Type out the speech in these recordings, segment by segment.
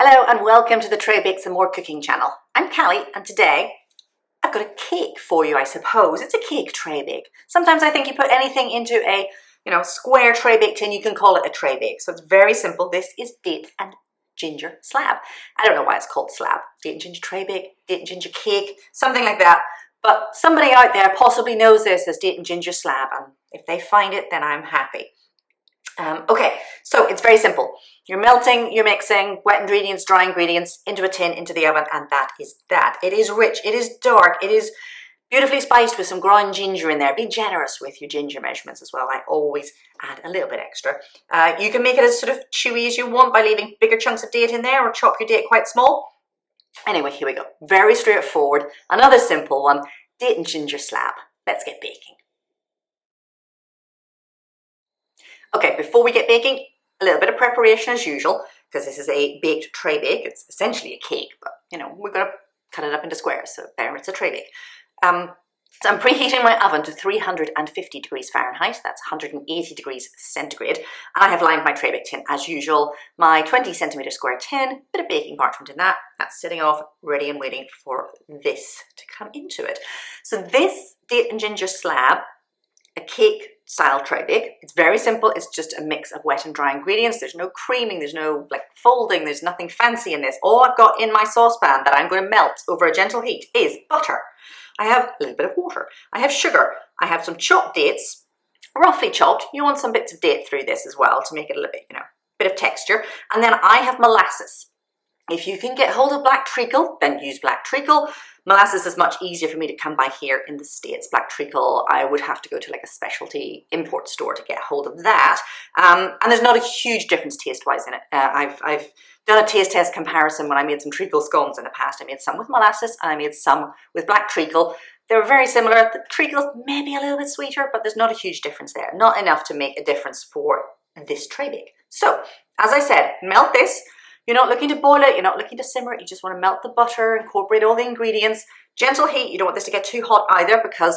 Hello and welcome to the Traybakes and More Cooking channel. I'm Callie and today I've got a cake for you, I suppose. It's a cake tray bake. Sometimes I think you put anything into a square tray bake tin, you can call it a tray bake. So it's very simple. This is date and ginger slab. I don't know why it's called slab. Date and ginger tray bake, date and ginger cake, something like that. But somebody out there possibly knows this as date and ginger slab, and if they find it, then I'm happy. Okay, so it's very simple. You're melting, you're mixing wet ingredients, dry ingredients into a tin, into the oven, and that is that. It is rich, it is dark, it is beautifully spiced with some ground ginger in there. Be generous with your ginger measurements as well. I always add a little bit extra. You can make it as sort of chewy as you want by leaving bigger chunks of date in there or chop your date quite small. Anyway, here we go. Very straightforward. Another simple one, date and ginger slab. Let's get baking. Okay, before we get baking, a little bit of preparation as usual, because this is a baked tray bake. It's essentially a cake, but we're going to cut it up into squares, so there, it's a tray bake. So I'm preheating my oven to 350 degrees Fahrenheit, that's 180 degrees centigrade, and I have lined my tray bake tin as usual. My 20 centimetre square tin, bit of baking parchment in that, that's sitting off, ready and waiting for this to come into it. So this date and ginger slab, a cake style tray bake. It's very simple. It's just a mix of wet and dry ingredients. There's no creaming, there's no folding, there's nothing fancy in this. All I've got in my saucepan that I'm going to melt over a gentle heat is butter. I have a little bit of water. I have sugar. I have some chopped dates, roughly chopped. You want some bits of date through this as well to make it a little bit, bit of texture. And then I have molasses. If you can get hold of black treacle, then use black treacle. Molasses is much easier for me to come by here in the States. Black treacle, I would have to go to like a specialty import store to get hold of that. And there's not a huge difference taste-wise in it. I've done a taste test comparison when I made some treacle scones in the past. I made some with molasses and I made some with black treacle. They were very similar. The treacle's maybe a little bit sweeter, but there's not a huge difference there. Not enough to make a difference for this tray bake. So, as I said, melt this. You're not looking to boil it, you're not looking to simmer it, you just want to melt the butter, incorporate all the ingredients. Gentle heat, you don't want this to get too hot either because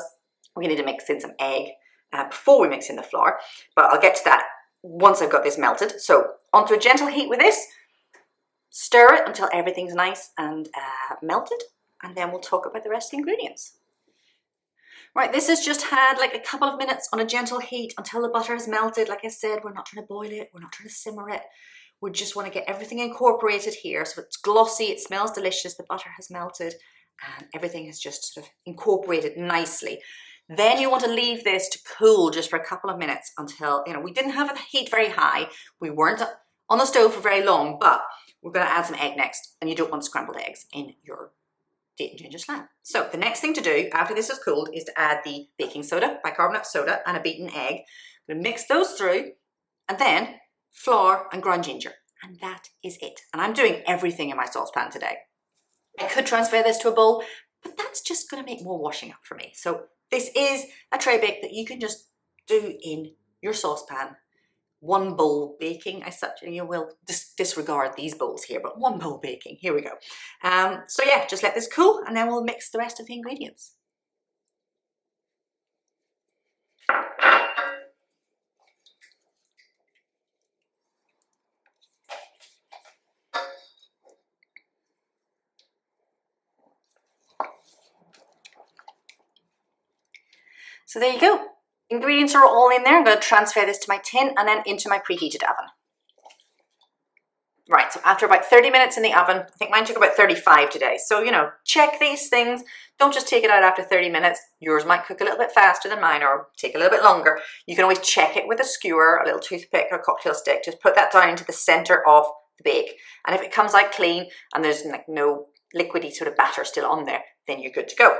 we need to mix in some egg before we mix in the flour. But I'll get to that once I've got this melted. So onto a gentle heat with this, stir it until everything's nice and melted, and then we'll talk about the rest of the ingredients. Right, this has just had like a couple of minutes on a gentle heat until the butter is melted. Like I said, we're not trying to boil it, we're not trying to simmer it. We just want to get everything incorporated here so it's glossy, it smells delicious, the butter has melted, and everything has just sort of incorporated nicely. Then you want to leave this to cool just for a couple of minutes until, we didn't have the heat very high, we weren't on the stove for very long, but we're going to add some egg next, and you don't want scrambled eggs in your date and ginger slab. So the next thing to do after this is cooled is to add the baking soda, bicarbonate soda, and a beaten egg. I'm going to mix those through, and then flour and ground ginger, and that is it. And I'm doing everything in my saucepan today. I could transfer this to a bowl, but that's just going to make more washing up for me. So this is a tray bake that you can just do in your saucepan. One bowl baking as such, and you will disregard these bowls here, but one bowl baking. Here we go. So yeah, just let this cool, and then we'll mix the rest of the ingredients. So there you go. Ingredients are all in there. I'm going to transfer this to my tin and then into my preheated oven. Right, so after about 30 minutes in the oven, I think mine took about 35 today. So, check these things. Don't just take it out after 30 minutes. Yours might cook a little bit faster than mine or take a little bit longer. You can always check it with a skewer, a little toothpick or a cocktail stick. Just put that down into the center of the bake. And if it comes out clean and there's like no liquidy sort of batter still on there, then you're good to go.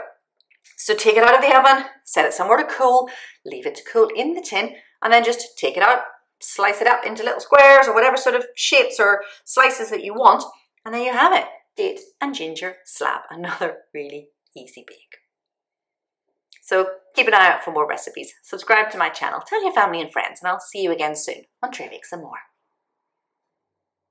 So take it out of the oven, set it somewhere to cool, leave it to cool in the tin, and then just take it out, slice it up into little squares or whatever sort of shapes or slices that you want, and there you have it. Date and ginger slab, another really easy bake. So keep an eye out for more recipes. Subscribe to my channel, tell your family and friends, and I'll see you again soon on Traybakes and More.